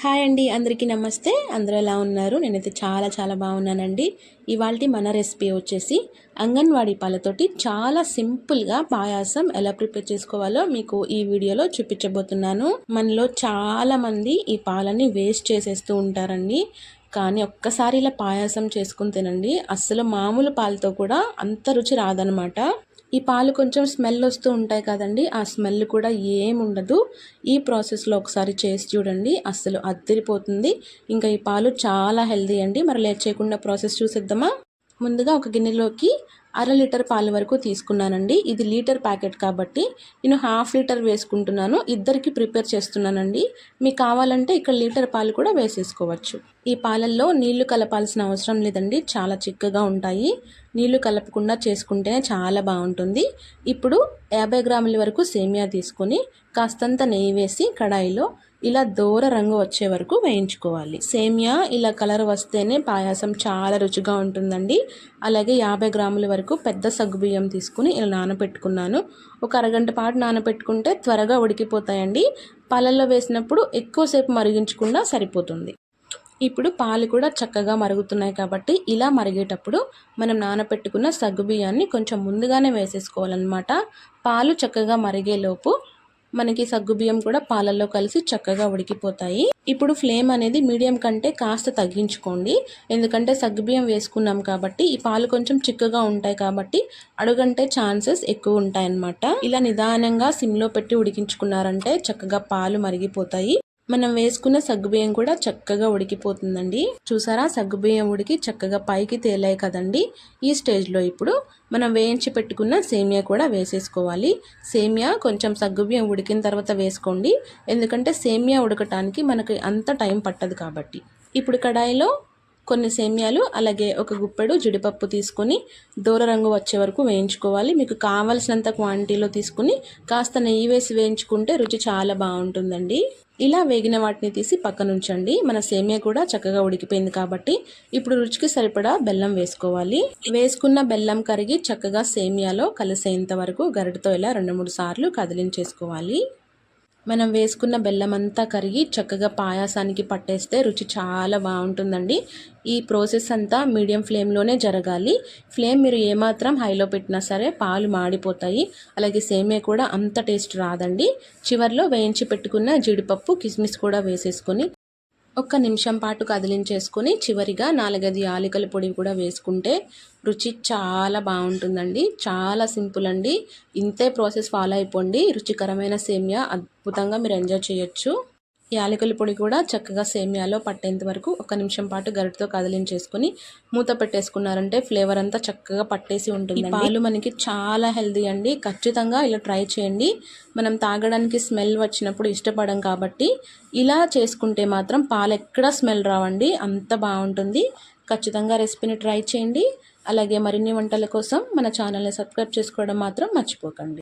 Hi అండి, అందరికీ నమస్తే. అందరూ ఎలా ఉన్నారు? నేనైతే చాలా బాగున్నానండి. ఇవాల్టి మన రెసిపీ వచ్చేసి అంగన్వాడీ పాలతోటి చాలా సింపుల్గా పాయాసం ఎలా ప్రిపేర్ చేసుకోవాలో మీకు ఈ వీడియోలో చూపించబోతున్నాను. మనలో చాలామంది ఈ పాలని వేస్ట్ చేసేస్తూ ఉంటారండి. కానీ ఒక్కసారి ఇలా పాయాసం చేసుకుని తినండి, అస్సలు మామూలు పాలతో కూడా అంత రుచి రాదనమాట. ఈ పాలు కొంచెం స్మెల్ వస్తూ ఉంటాయి కదండి, ఆ స్మెల్ కూడా ఏముండదు. ఈ ప్రాసెస్లో ఒకసారి చేసి చూడండి, అస్సలు అద్దరిపోతుంది. ఇంకా ఈ పాలు చాలా హెల్దీ అండి. మరి లేట్ చేయకుండా ప్రాసెస్ చూసేద్దామా. ముందుగా ఒక గిన్నెలోకి 1/2 లీటర్ పాలు వరకు తీసుకున్నానండి. ఇది లీటర్ ప్యాకెట్ కాబట్టి నేను 1/2 లీటర్ వేసుకుంటున్నాను. ఇద్దరికి ప్రిపేర్ చేస్తున్నానండి. మీకు కావాలంటే ఇక్కడ లీటర్ పాలు కూడా వేసేసుకోవచ్చు. ఈ పాలల్లో నీళ్లు కలపాల్సిన అవసరం లేదండి, చాలా చిక్కగా ఉంటాయి. నీళ్లు కలపకుండా చేసుకుంటేనే చాలా బాగుంటుంది. ఇప్పుడు 50 గ్రాముల వరకు సేమియా తీసుకొని కాస్తంత నెయ్యి వేసి కడాయిలో ఇలా దూర రంగు వచ్చే వరకు వేయించుకోవాలి. సేమియా ఇలా కలర్ వస్తేనే పాయాసం చాలా రుచిగా ఉంటుందండి. అలాగే 50 గ్రాముల వరకు పెద్ద సగ్గుబియ్యం తీసుకుని ఇలా నానబెట్టుకున్నాను. ఒక అరగంట పాటు నానబెట్టుకుంటే త్వరగా ఉడికిపోతాయండి. పాలల్లో వేసినప్పుడు ఎక్కువసేపు మరిగించకుండా సరిపోతుంది. ఇప్పుడు పాలు కూడా చక్కగా మరుగుతున్నాయి కాబట్టి ఇలా మరిగేటప్పుడు మనం నానబెట్టుకున్న సగ్గుబియ్యాన్ని కొంచెం ముందుగానే వేసేసుకోవాలన్నమాట. పాలు చక్కగా మరిగేలోపు మనకి సగ్గుబియ్యం కూడా పాలల్లో కలిసి చక్కగా ఉడికిపోతాయి. ఇప్పుడు ఫ్లేమ్ అనేది మీడియం కంటే కాస్త తగ్గించుకోండి, ఎందుకంటే సగ్గుబియ్యం వేసుకున్నాం కాబట్టి ఈ పాలు కొంచెం చిక్కగా ఉంటాయి కాబట్టి అడుగంటే ఛాన్సెస్ ఎక్కువ ఉంటాయి అన్నమాట. ఇలా నిదానంగా సిమ్లో పెట్టి ఉడికించుకున్నారంటే చక్కగా పాలు మరిగిపోతాయి. మనం వేసుకున్న సగ్గుబియ్యం కూడా చక్కగా ఉడికిపోతుందండి. చూసారా, సగ్గుబియ్యం ఉడికి చక్కగా పైకి తేలాయి కదండి. ఈ స్టేజ్లో ఇప్పుడు మనం వేయించి పెట్టుకున్న సేమియా కూడా వేసేసుకోవాలి. సేమియా కొంచెం సగ్గుబియ్యం ఉడికిన తర్వాత వేసుకోండి, ఎందుకంటే సేమియా ఉడకటానికి మనకి అంత టైం పట్టదు కాబట్టి. ఇప్పుడు కడాయిలో కొన్ని సేమియాలు అలాగే ఒక గుప్పెడు జీడిపప్పు తీసుకొని దూర రంగు వచ్చే వరకు వేయించుకోవాలి. మీకు కావలసినంత క్వాంటిటీలో తీసుకుని కాస్త నెయ్యి వేసి వేయించుకుంటే రుచి చాలా బాగుంటుందండి. ఇలా వేగిన వాటిని తీసి పక్కన ఉంచండి. మన సేమియా కూడా చక్కగా ఉడికిపోయింది కాబట్టి ఇప్పుడు రుచికి సరిపడా బెల్లం వేసుకోవాలి. వేసుకున్న బెల్లం కరిగి చక్కగా సేమియాలో కలిసేంత వరకు గరిటతో ఇలా 2-3 సార్లు కదిలించేసుకోవాలి. మనం వేసుకున్న బెల్లం అంతా కరిగి చక్కగా పాయాసానికి పట్టేస్తే రుచి చాలా బాగుంటుందండి. ఈ ప్రాసెస్ అంతా మీడియం ఫ్లేమ్లోనే జరగాలి. ఫ్లేమ్ మీరు ఏమాత్రం హైలో పెట్టినా సరే పాలు మాడిపోతాయి, అలాగే సేమియా కూడా అంత టేస్ట్ రాదండి. చివర్లో వేయించి పెట్టుకున్న జీడిపప్పు కిస్మిస్ కూడా వేసేసుకొని 1 నిమిషం పాటు కదిలించేసుకొని చివరిగా 4-5 యాలకుల పొడి కూడా వేసుకుంటే రుచి చాలా బాగుంటుందండి. చాలా సింపుల్ అండి. ఇంతే ప్రాసెస్ ఫాలో అయిపోండి, రుచికరమైన సేమియా అద్భుతంగా మీరు ఎంజాయ్ చేయొచ్చు. యాలకుల పొడి కూడా చక్కగా సేమియాలో పట్టేంత వరకు 1 నిమిషం పాటు గరిటతో కదిలించేసుకొని మూత పెట్టేసుకున్నారంటే ఫ్లేవర్ అంతా చక్కగా పట్టేసి ఉంటుంది. పాలు మనకి చాలా హెల్దీ అండి, ఖచ్చితంగా ఇలా ట్రై చేయండి. మనం తాగడానికి స్మెల్ వచ్చినప్పుడు ఇష్టపడం కాబట్టి ఇలా చేసుకుంటే మాత్రం పాలు ఎక్కడా స్మెల్ రావండి, అంత బాగుంటుంది. ఖచ్చితంగా రెసిపీని ట్రై చేయండి. అలాగే మరిన్ని వంటల కోసం మన ఛానల్ని సబ్స్క్రైబ్ చేసుకోవడం మాత్రం మర్చిపోకండి.